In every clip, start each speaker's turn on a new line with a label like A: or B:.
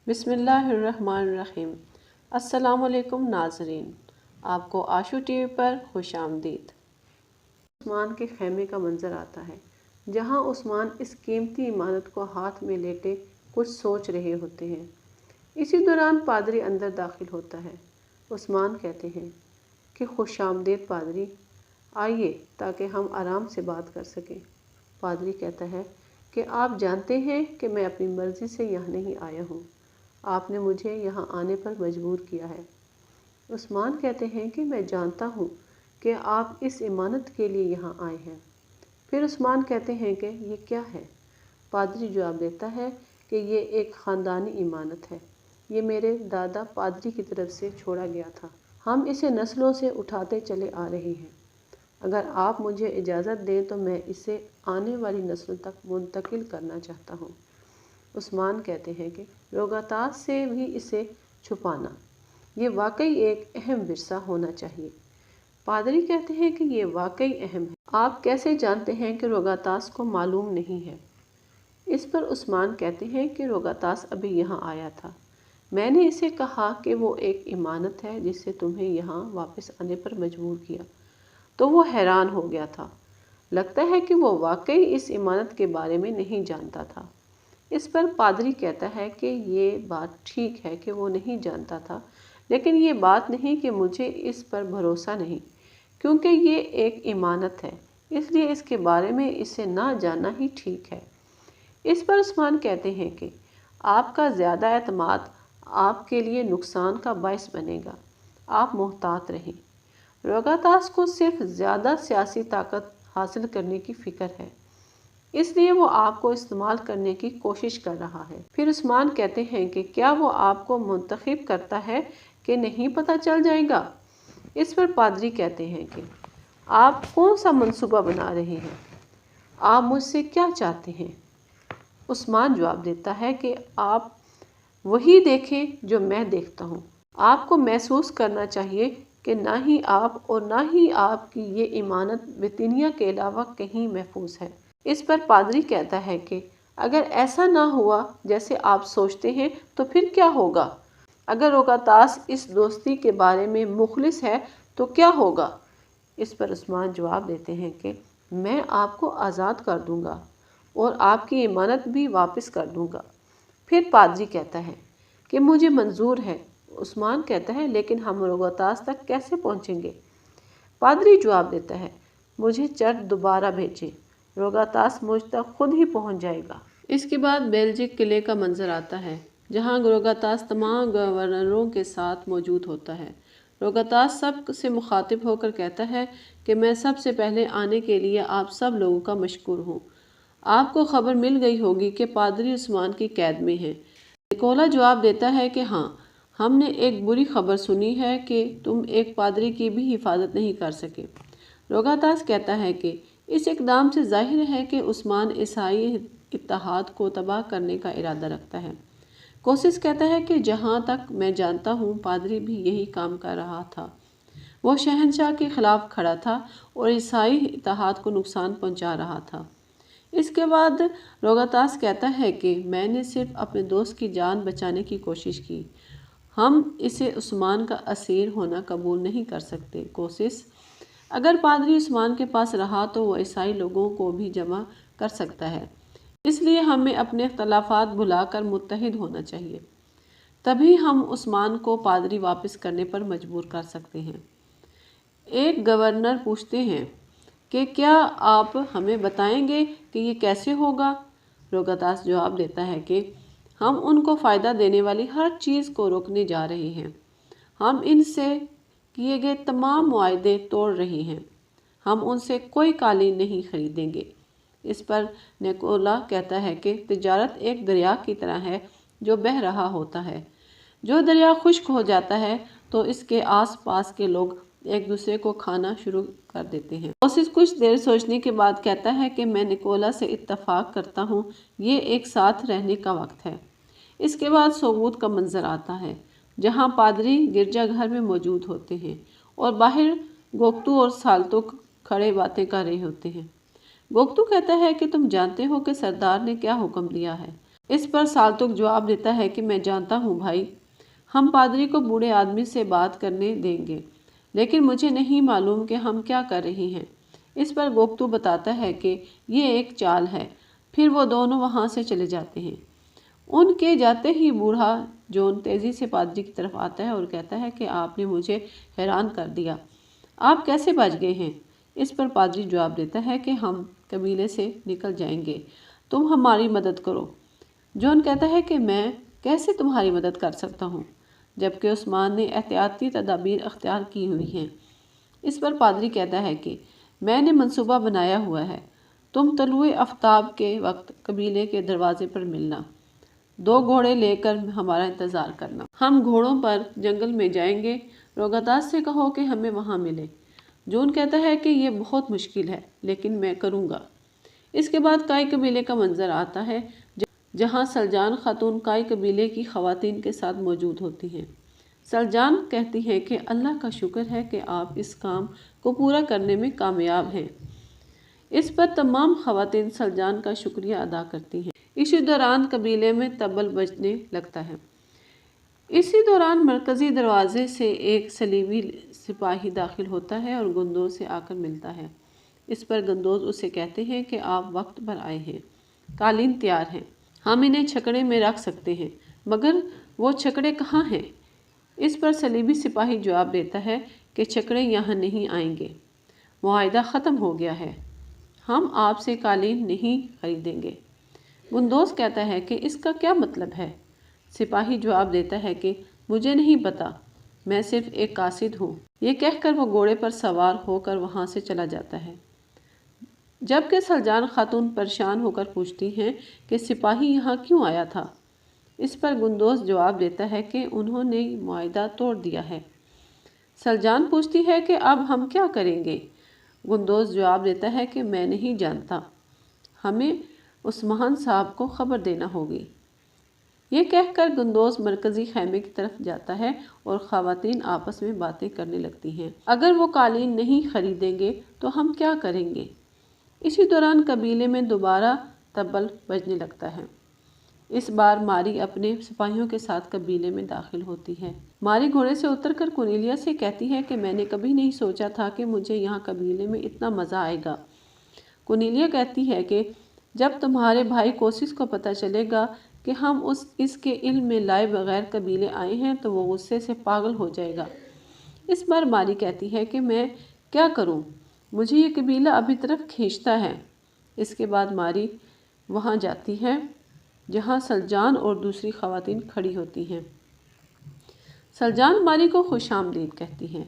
A: بسم اللہ الرحمن الرحیم۔ السلام علیکم ناظرین، آپ کو آشو ٹی وی پر خوش آمدید۔ عثمان کے خیمے کا منظر آتا ہے جہاں عثمان اس قیمتی عمارت کو ہاتھ میں لیٹے کچھ سوچ رہے ہوتے ہیں۔ اسی دوران پادری اندر داخل ہوتا ہے۔ عثمان کہتے ہیں کہ خوش آمدید پادری، آئیے تاکہ ہم آرام سے بات کر سکیں۔ پادری کہتا ہے کہ آپ جانتے ہیں کہ میں اپنی مرضی سے یہاں نہیں آیا ہوں، آپ نے مجھے یہاں آنے پر مجبور کیا ہے۔ عثمان کہتے ہیں کہ میں جانتا ہوں کہ آپ اس امانت کے لیے یہاں آئے ہیں۔ پھر عثمان کہتے ہیں کہ یہ کیا ہے؟ پادری جواب دیتا ہے کہ یہ ایک خاندانی امانت ہے، یہ میرے دادا پادری کی طرف سے چھوڑا گیا تھا، ہم اسے نسلوں سے اٹھاتے چلے آ رہے ہیں۔ اگر آپ مجھے اجازت دیں تو میں اسے آنے والی نسلوں تک منتقل کرنا چاہتا ہوں۔ عثمان کہتے ہیں کہ روگاتاس سے بھی اسے چھپانا، یہ واقعی ایک اہم ورثہ ہونا چاہیے۔ پادری کہتے ہیں کہ یہ واقعی اہم ہے، آپ کیسے جانتے ہیں کہ روگاتاس کو معلوم نہیں ہے؟ اس پر عثمان کہتے ہیں کہ روگاتاس ابھی یہاں آیا تھا، میں نے اسے کہا کہ وہ ایک امانت ہے جس سے تمہیں یہاں واپس آنے پر مجبور کیا، تو وہ حیران ہو گیا تھا، لگتا ہے کہ وہ واقعی اس امانت کے بارے میں نہیں جانتا تھا۔ اس پر پادری کہتا ہے کہ یہ بات ٹھیک ہے کہ وہ نہیں جانتا تھا، لیکن یہ بات نہیں کہ مجھے اس پر بھروسہ نہیں، کیونکہ یہ ایک امانت ہے، اس لیے اس کے بارے میں اسے نہ جاننا ہی ٹھیک ہے۔ اس پر عثمان کہتے ہیں کہ آپ کا زیادہ اعتماد آپ کے لیے نقصان کا باعث بنے گا، آپ محتاط رہیں۔ روگاتاس کو صرف زیادہ سیاسی طاقت حاصل کرنے کی فکر ہے، اس لیے وہ آپ کو استعمال کرنے کی کوشش کر رہا ہے۔ پھر عثمان کہتے ہیں کہ کیا وہ آپ کو منتخب کرتا ہے کہ نہیں پتہ چل جائے گا؟ اس پر پادری کہتے ہیں کہ آپ کون سا منصوبہ بنا رہے ہیں؟ آپ مجھ سے کیا چاہتے ہیں؟ عثمان جواب دیتا ہے کہ آپ وہی دیکھیں جو میں دیکھتا ہوں، آپ کو محسوس کرنا چاہیے کہ نہ ہی آپ اور نہ ہی آپ کی یہ امانت بطینیہ کے علاوہ کہیں محفوظ ہے۔ اس پر پادری کہتا ہے کہ اگر ایسا نہ ہوا جیسے آپ سوچتے ہیں تو پھر کیا ہوگا؟ اگر روگاتاس اس دوستی کے بارے میں مخلص ہے تو کیا ہوگا؟ اس پر عثمان جواب دیتے ہیں کہ میں آپ کو آزاد کر دوں گا اور آپ کی امانت بھی واپس کر دوں گا۔ پھر پادری کہتا ہے کہ مجھے منظور ہے۔ عثمان کہتا ہے لیکن ہم روگاتاس تک کیسے پہنچیں گے؟ پادری جواب دیتا ہے مجھے چرچ دوبارہ بھیجیں، روگاتاس مجھ تک خود ہی پہنچ جائے گا۔ اس کے بعد بیلجک قلعے کا منظر آتا ہے جہاں روگاتاس تمام گورنروں کے ساتھ موجود ہوتا ہے۔ روگاتاس سب سے مخاطب ہو کر کہتا ہے کہ میں سب سے پہلے آنے کے لیے آپ سب لوگوں کا مشکور ہوں۔ آپ کو خبر مل گئی ہوگی کہ پادری عثمان کی قید میں ہیں۔ نکولا جواب دیتا ہے کہ ہاں، ہم نے ایک بری خبر سنی ہے کہ تم ایک پادری کی بھی حفاظت نہیں کر سکے۔ روگاتاس کہتا ہے کہ اس اقدام سے ظاہر ہے کہ عثمان عیسائی اتحاد کو تباہ کرنے کا ارادہ رکھتا ہے۔ کوسس کہتا ہے کہ جہاں تک میں جانتا ہوں پادری بھی یہی کام کر رہا تھا، وہ شہنشاہ کے خلاف کھڑا تھا اور عیسائی اتحاد کو نقصان پہنچا رہا تھا۔ اس کے بعد روگاتاس کہتا ہے کہ میں نے صرف اپنے دوست کی جان بچانے کی کوشش کی، ہم اسے عثمان کا اسیر ہونا قبول نہیں کر سکتے۔ کوسس اگر پادری عثمان کے پاس رہا تو وہ عیسائی لوگوں کو بھی جمع کر سکتا ہے، اس لیے ہمیں اپنے اختلافات بھلا کر متحد ہونا چاہیے، تبھی ہم عثمان کو پادری واپس کرنے پر مجبور کر سکتے ہیں۔ ایک گورنر پوچھتے ہیں کہ کیا آپ ہمیں بتائیں گے کہ یہ کیسے ہوگا؟ روگاتاس جواب دیتا ہے کہ ہم ان کو فائدہ دینے والی ہر چیز کو روکنے جا رہے ہیں، ہم ان سے کیے گئے تمام معاہدے توڑ رہے ہیں، ہم ان سے کوئی قالین نہیں خریدیں گے۔ اس پر نکولا کہتا ہے کہ تجارت ایک دریا کی طرح ہے جو بہہ رہا ہوتا ہے، جو دریا خشک ہو جاتا ہے تو اس کے آس پاس کے لوگ ایک دوسرے کو کھانا شروع کر دیتے ہیں۔ کوسس کچھ دیر سوچنے کے بعد کہتا ہے کہ میں نکولا سے اتفاق کرتا ہوں، یہ ایک ساتھ رہنے کا وقت ہے۔ اس کے بعد سوگوت کا منظر آتا ہے جہاں پادری گرجا گھر میں موجود ہوتے ہیں اور باہر گوکتو اور سالتوک کھڑے باتیں کر رہے ہوتے ہیں۔ گوکتو کہتا ہے کہ تم جانتے ہو کہ سردار نے کیا حکم دیا ہے، اس پر سالتک جواب دیتا ہے کہ میں جانتا ہوں بھائی، ہم پادری کو بوڑھے آدمی سے بات کرنے دیں گے، لیکن مجھے نہیں معلوم کہ ہم کیا کر رہے ہیں۔ اس پر گوگتو بتاتا ہے کہ یہ ایک چال ہے۔ پھر وہ دونوں وہاں سے چلے جاتے ہیں۔ ان کے جاتے ہی بوڑھا جون تیزی سے پادری کی طرف آتا ہے اور کہتا ہے کہ آپ نے مجھے حیران کر دیا، آپ کیسے بچ گئے ہیں؟ اس پر پادری جواب دیتا ہے کہ ہم قبیلے سے نکل جائیں گے، تم ہماری مدد کرو۔ جون کہتا ہے کہ میں کیسے تمہاری مدد کر سکتا ہوں، جبکہ عثمان نے احتیاطی تدابیر اختیار کی ہوئی ہیں۔ اس پر پادری کہتا ہے کہ میں نے منصوبہ بنایا ہوا ہے، تم طلوع آفتاب کے وقت قبیلے کے دروازے پر ملنا، 2 گھوڑے لے کر ہمارا انتظار کرنا، ہم گھوڑوں پر جنگل میں جائیں گے، روگاتاس سے کہو کہ ہمیں وہاں ملے۔ جون کہتا ہے کہ یہ بہت مشکل ہے، لیکن میں کروں گا۔ اس کے بعد کائی قبیلے کا منظر آتا ہے، جہاں سلجان خاتون کائی قبیلے کی خواتین کے ساتھ موجود ہوتی ہیں۔ سلجان کہتی ہیں کہ اللہ کا شکر ہے کہ آپ اس کام کو پورا کرنے میں کامیاب ہیں۔ اس پر تمام خواتین سلجان کا شکریہ ادا کرتی ہیں۔ اسی دوران قبیلے میں طبل بجنے لگتا ہے۔ اسی دوران مرکزی دروازے سے ایک صلیبی سپاہی داخل ہوتا ہے اور گندوز سے آ کر ملتا ہے۔ اس پر گندوز اسے کہتے ہیں کہ آپ وقت پر آئے ہیں، قالین تیار ہیں، ہم انہیں چھکڑے میں رکھ سکتے ہیں، مگر وہ چھکڑے کہاں ہیں؟ اس پر صلیبی سپاہی جواب دیتا ہے کہ چھکڑے یہاں نہیں آئیں گے، معاہدہ ختم ہو گیا ہے، ہم آپ سے قالین نہیں خریدیں گے۔ گندوز کہتا ہے کہ اس کا کیا مطلب ہے؟ سپاہی جواب دیتا ہے کہ مجھے نہیں پتا، میں صرف ایک قاصد ہوں۔ یہ کہہ کر وہ گھوڑے پر سوار ہو کر وہاں سے چلا جاتا ہے، جبکہ سلجان خاتون پریشان ہو کر پوچھتی ہیں کہ سپاہی یہاں کیوں آیا تھا؟ اس پر گندوز جواب دیتا ہے کہ انہوں نے معاہدہ توڑ دیا ہے۔ سلجان پوچھتی ہے کہ اب ہم کیا کریں گے؟ گندوز جواب دیتا ہے کہ میں نہیں جانتا، ہمیں عثمان صاحب کو خبر دینا ہوگی۔ یہ کہہ کر گندوز مرکزی خیمے کی طرف جاتا ہے اور خواتین آپس میں باتیں کرنے لگتی ہیں۔ اگر وہ قالین نہیں خریدیں گے تو ہم کیا کریں گے؟ اسی دوران قبیلے میں دوبارہ طبل بجنے لگتا ہے۔ اس بار ماری اپنے سپاہیوں کے ساتھ قبیلے میں داخل ہوتی ہے۔ ماری گھوڑے سے اتر کر کورنیلیا سے کہتی ہے کہ میں نے کبھی نہیں سوچا تھا کہ مجھے یہاں قبیلے میں اتنا مزہ آئے گا۔ کورنیلیا کہتی ہے کہ جب تمہارے بھائی کوسس کو پتہ چلے گا کہ ہم اس کے علم میں لائے بغیر قبیلے آئے ہیں تو وہ غصے سے پاگل ہو جائے گا۔ اس بار ماری کہتی ہے کہ میں کیا کروں، مجھے یہ قبیلہ ابھی طرف کھینچتا ہے۔ اس کے بعد ماری وہاں جاتی ہے جہاں سلجان اور دوسری خواتین کھڑی ہوتی ہیں۔ سلجان ماری کو خوش آمدید کہتی ہیں۔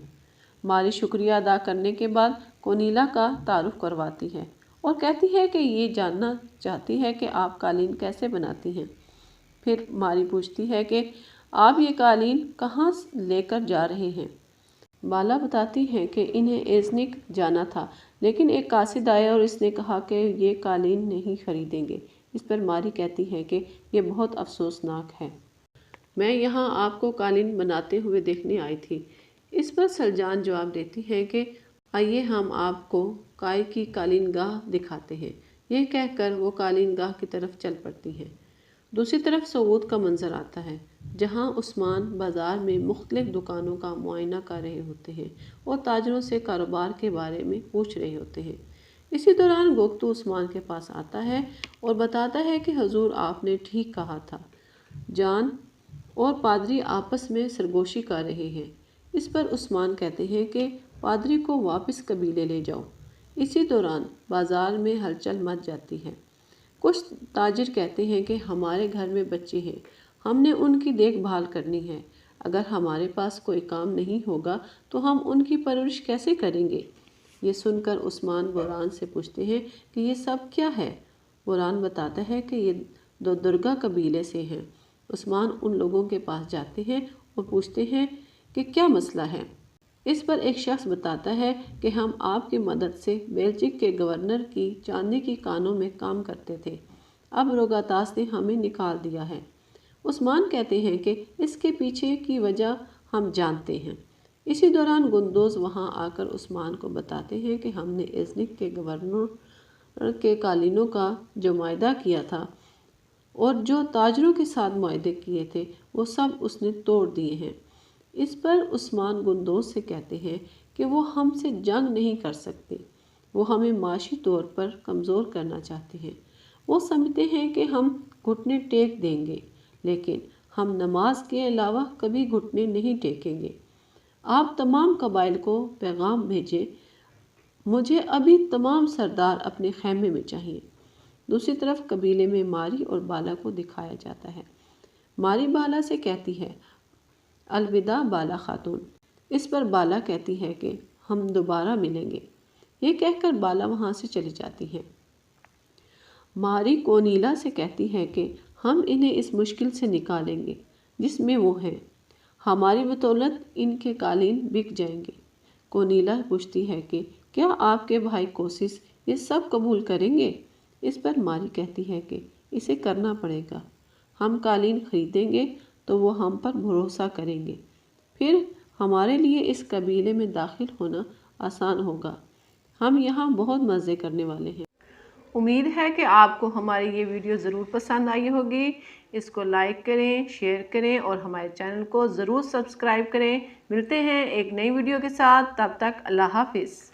A: ماری شکریہ ادا کرنے کے بعد کورنیلا کا تعارف کرواتی ہے اور کہتی ہے کہ یہ جاننا چاہتی ہے کہ آپ قالین کیسے بناتی ہیں۔ پھر ماری پوچھتی ہے کہ آپ یہ قالین کہاں لے کر جا رہے ہیں؟ بالا بتاتی ہیں کہ انہیں ایزنک جانا تھا، لیکن ایک قاصد آیا اور اس نے کہا کہ یہ قالین نہیں خریدیں گے۔ اس پر ماری کہتی ہے کہ یہ بہت افسوسناک ہے، میں یہاں آپ کو قالین بناتے ہوئے دیکھنے آئی تھی۔ اس پر سلجان جواب دیتی ہے کہ آئیے ہم آپ کو کائی کی قالین گاہ دکھاتے ہیں۔ یہ کہہ کر وہ قالین گاہ کی طرف چل پڑتی ہیں۔ دوسری طرف سعود کا منظر آتا ہے، جہاں عثمان بازار میں مختلف دکانوں کا معائنہ کر رہے ہوتے ہیں اور تاجروں سے کاروبار کے بارے میں پوچھ رہے ہوتے ہیں۔ اسی دوران گوگتو عثمان کے پاس آتا ہے اور بتاتا ہے کہ حضور آپ نے ٹھیک کہا تھا، جان اور پادری آپس میں سرگوشی کر رہے ہیں۔ اس پر عثمان کہتے ہیں کہ پادری کو واپس قبیلے لے جاؤ۔ اسی دوران بازار میں ہلچل مچ جاتی ہے۔ کچھ تاجر کہتے ہیں کہ ہمارے گھر میں بچے ہیں، ہم نے ان کی دیکھ بھال کرنی ہے، اگر ہمارے پاس کوئی کام نہیں ہوگا تو ہم ان کی پرورش کیسے کریں گے؟ یہ سن کر عثمان بوران سے پوچھتے ہیں کہ یہ سب کیا ہے؟ بوران بتاتا ہے کہ یہ درگا قبیلے سے ہیں۔ عثمان ان لوگوں کے پاس جاتے ہیں اور پوچھتے ہیں کہ کیا مسئلہ ہے؟ اس پر ایک شخص بتاتا ہے کہ ہم آپ کی مدد سے بیلجک کے گورنر کی چاندی کی کانوں میں کام کرتے تھے، اب روگاتاس نے ہمیں نکال دیا ہے۔ عثمان کہتے ہیں کہ اس کے پیچھے کی وجہ ہم جانتے ہیں۔ اسی دوران گندوز وہاں آ کر عثمان کو بتاتے ہیں کہ ہم نے ایزنک کے گورنر کے قالینوں کا جو معاہدہ کیا تھا اور جو تاجروں کے ساتھ معاہدے کیے تھے وہ سب اس نے توڑ دیے ہیں۔ اس پر عثمان گندوز سے کہتے ہیں کہ وہ ہم سے جنگ نہیں کر سکتے، وہ ہمیں معاشی طور پر کمزور کرنا چاہتے ہیں۔ وہ سمجھتے ہیں کہ ہم گھٹنے ٹیک دیں گے، لیکن ہم نماز کے علاوہ کبھی گھٹنے نہیں ٹیکیں گے۔ آپ تمام قبائل کو پیغام بھیجیں، مجھے ابھی تمام سردار اپنے خیمے میں چاہیے۔ دوسری طرف قبیلے میں ماری اور بالا کو دکھایا جاتا ہے۔ ماری بالا سے کہتی ہے الوداع بالا خاتون۔ اس پر بالا کہتی ہے کہ ہم دوبارہ ملیں گے۔ یہ کہہ کر بالا وہاں سے چلی جاتی ہے۔ ماری کونیلا سے کہتی ہے کہ ہم انہیں اس مشکل سے نکالیں گے جس میں وہ ہیں، ہماری بدولت ان کے قالین بک جائیں گے۔ کونیلا پوچھتی ہے کہ کیا آپ کے بھائی کوسس یہ سب قبول کریں گے؟ اس پر ماری کہتی ہے کہ اسے کرنا پڑے گا، ہم قالین خریدیں گے تو وہ ہم پر بھروسہ کریں گے، پھر ہمارے لیے اس قبیلے میں داخل ہونا آسان ہوگا، ہم یہاں بہت مزے کرنے والے ہیں۔ امید ہے کہ آپ کو ہماری یہ ویڈیو ضرور پسند آئی ہوگی۔ اس کو لائک کریں، شیئر کریں اور ہمارے چینل کو ضرور سبسکرائب کریں۔ ملتے ہیں ایک نئی ویڈیو کے ساتھ، تب تک اللہ حافظ۔